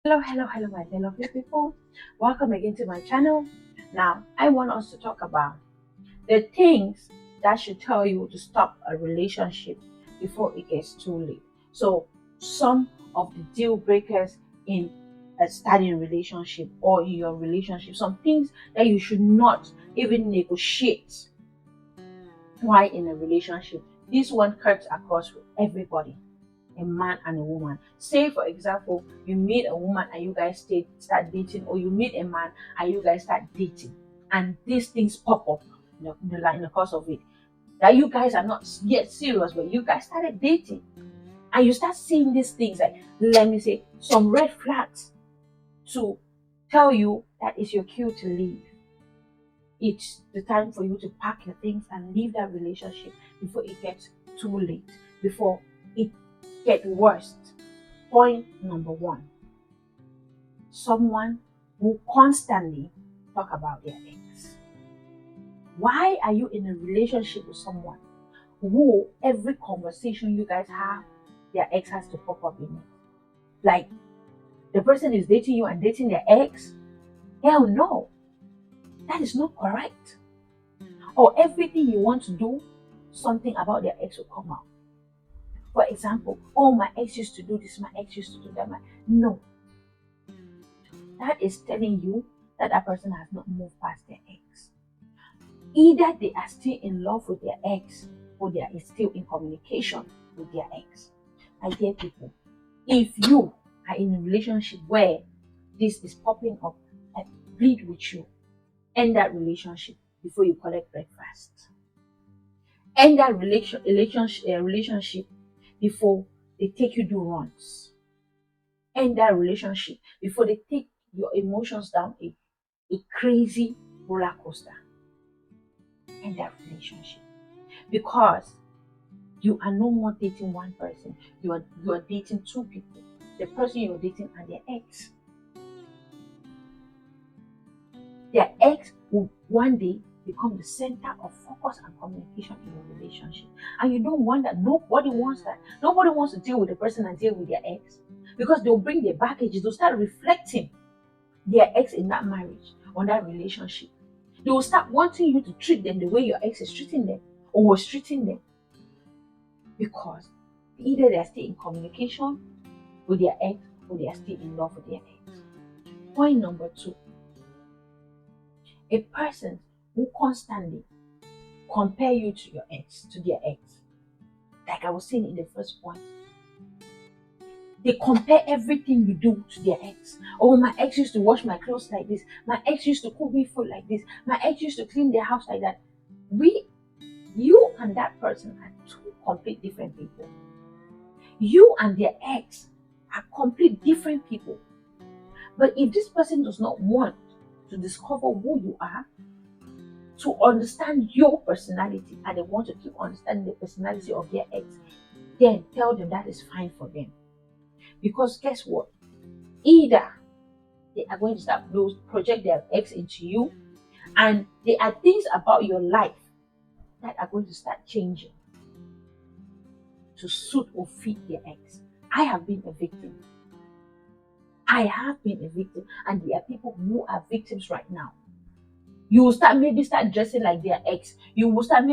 Hello, my dear lovely people. Welcome again to my channel. Now, I want us to talk about the things that should tell you to stop a relationship before it gets too late. So, some of the deal breakers in a starting relationship or in your relationship, some things that you should not even negotiate while in a relationship. This one cuts across with everybody, a man and a woman. Say, for example, you meet a woman and you guys start dating, or you meet a man and you guys start dating, and these things pop up in the course of it. That you guys are not yet serious, but you guys started dating, and you start seeing these things like, let me say, some red flags to tell you that it's your cue to leave. It's the time for you to pack your things and leave that relationship before it gets too late, before it gets worse. Point number one: someone who constantly talk about their ex. Why are you in a relationship with someone who every conversation you guys have, their ex has to pop up in it? Like, the person is dating you and dating their ex? Hell no, that is not correct. Or everything you want to do, something about their ex will come out. For example, oh, my ex used to do this, my ex used to do that. No, that is telling you that that person has not moved past their ex. Either they are still in love with their ex, or they are still in communication with their ex. My dear people, if you are in a relationship where this is popping up, I plead with you, end that relationship before you collect breakfast. End that relationship before they take you do runs. End that relationship before they take your emotions down a crazy roller coaster. End that relationship, because you are no more dating one person. You are dating two people. The person you're dating and their ex. Their ex will one day become the center of focus and communication in your relationship. And you don't want that. Nobody wants that. Nobody wants to deal with the person and deal with their ex, because they'll bring their baggage. They'll start reflecting their ex in that marriage or that relationship. They will start wanting you to treat them the way your ex is treating them or was treating them, because either they are still in communication with their ex or they are still in love with their ex. Point number two: a person who constantly compare you to your ex, to their ex. Like I was saying in the first point, they compare everything you do to their ex. Oh, my ex used to wash my clothes like this. My ex used to cook me food like this. My ex used to clean their house like that. You and that person are two complete different people. You and their ex are complete different people. But if this person does not want to discover who you are, to understand your personality, and they want to keep understanding the personality of their ex, then tell them that is fine for them. Because guess what? Either they are going to start project their ex into you, and there are things about your life that are going to start changing to suit or fit their ex. I have been a victim. I have been a victim, and there are people who are victims right now. You will start dressing like their ex. You will start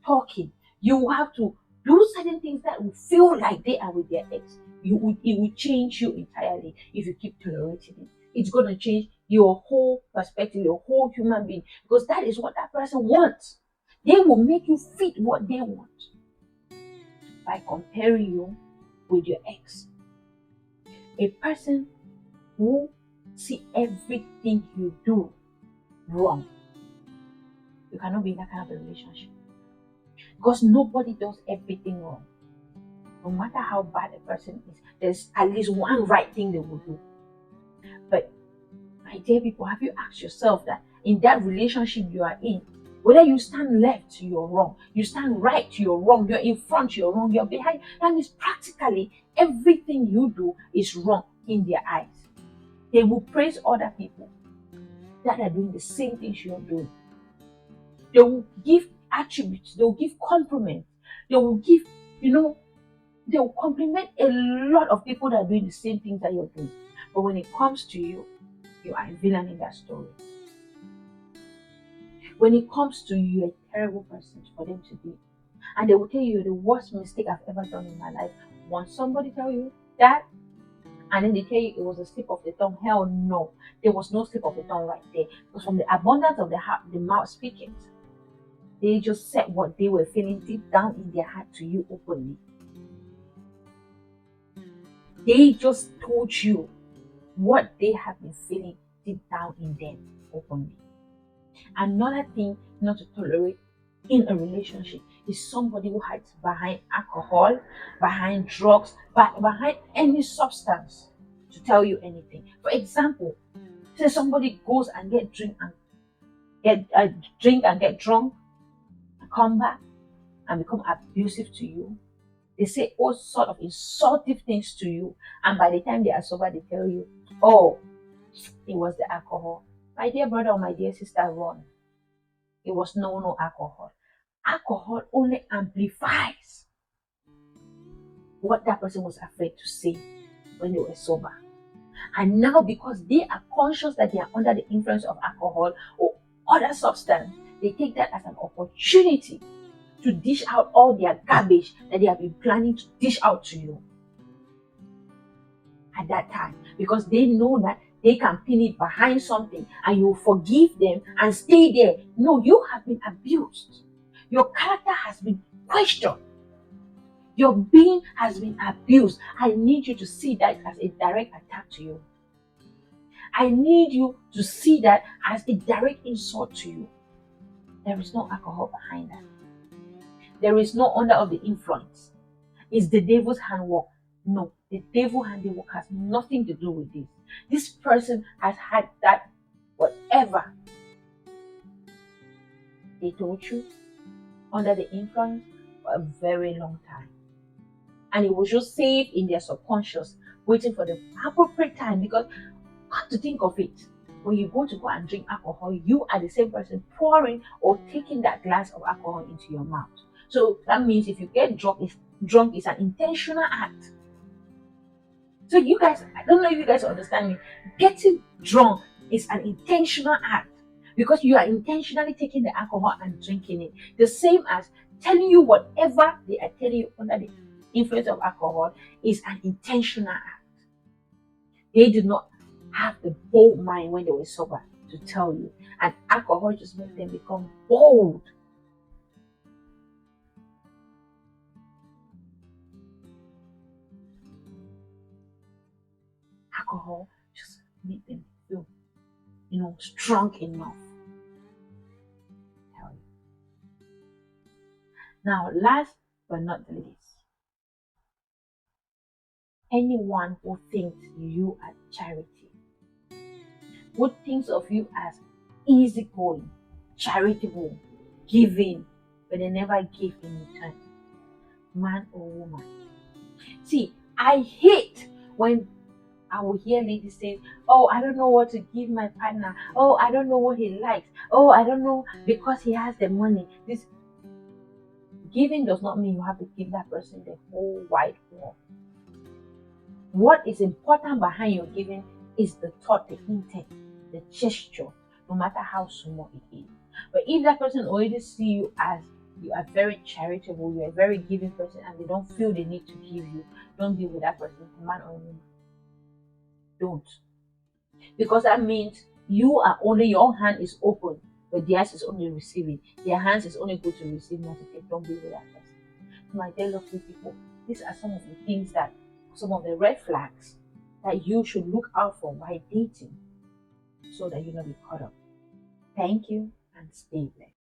talking. You will have to do certain things that will feel like they are with their ex. It will change you entirely if you keep tolerating it. It's going to change your whole perspective, your whole human being, because that is what that person wants. They will make you fit what they want by comparing you with your ex. A person who see everything you do wrong, you cannot be in that kind of a relationship, because nobody does everything wrong. No matter how bad a person is, there's at least one right thing they will do. But my dear people, have you asked yourself that in that relationship you are in, whether you stand left, you're wrong, you stand right, you're wrong, you're in front, you're wrong, you're behind, that means practically everything you do is wrong in their eyes. They will praise other people that are doing the same things you're doing. They will give attributes, they will give compliments, they will give, they will compliment a lot of people that are doing the same things that you're doing. But when it comes to you, you are a villain in that story. When it comes to you, you're a terrible person for them to be. And they will tell you the worst mistake I've ever done in my life. Once somebody tell you that, and then they tell you it was a slip of the tongue, hell no. There was no slip of the tongue right there. Because from the abundance of the mouth speaking, they just said what they were feeling deep down in their heart to you openly. They just told you what they have been feeling deep down in them openly. Another thing not to tolerate in a relationship is somebody who hides behind alcohol, behind drugs, behind any substance to tell you anything. For example, say somebody goes and get drunk, and come back and become abusive to you. They say all sort of insultive things to you, and by the time they are sober, they tell you, "Oh, it was the alcohol." My dear brother or my dear sister, run. It was no alcohol. Alcohol only amplifies what that person was afraid to say when they were sober. And now, because they are conscious that they are under the influence of alcohol or other substance, they take that as an opportunity to dish out all their garbage that they have been planning to dish out to you at that time, because they know that they can pin it behind something and you forgive them and stay there. No, you have been abused. Your character has been questioned. Your being has been abused. I need you to see that as a direct attack to you. I need you to see that as a direct insult to you. There is no alcohol behind that. There is no under of the influence. It's the devil's handwork. No, the devil handiwork has nothing to do with this. This person has had that whatever they told you under the influence for a very long time. And it was just saved in their subconscious, waiting for the appropriate time. Because come to think of it, when you go and drink alcohol, you are the same person pouring or taking that glass of alcohol into your mouth. So that means if you get drunk is an intentional act. So you guys, I don't know if you guys understand me. Getting drunk is an intentional act because you are intentionally taking the alcohol and drinking it. The same as telling you whatever they are telling you under the influence of alcohol is an intentional act. They did not have the bold mind when they were sober to tell you, and alcohol just makes them become bold. Alcohol just makes them feel, strong enough. Tell you. Now, last but not the least, anyone who thinks you are charity, who thinks of you as easygoing, charitable, giving, but they never give in return, man or woman. See, I hate when I will hear ladies say, "Oh, I don't know what to give my partner. Oh, I don't know what he likes. Oh, I don't know because he has the money." This giving does not mean you have to give that person the whole wide world. What is important behind your giving is the thought, the intent, the gesture, no matter how small it is. But if that person already see you as you are very charitable, you are a very giving person, and they don't feel the need to give you, don't give with that person, man or woman. Don't. Because that means you are only, your hand is open, but theirs is only receiving. Their hands is only good to receive, not to take. Don't be with that person. My dear lovely people, these are some of the things that, some of the red flags that you should look out for while dating so that you don't be caught up. Thank you and stay blessed.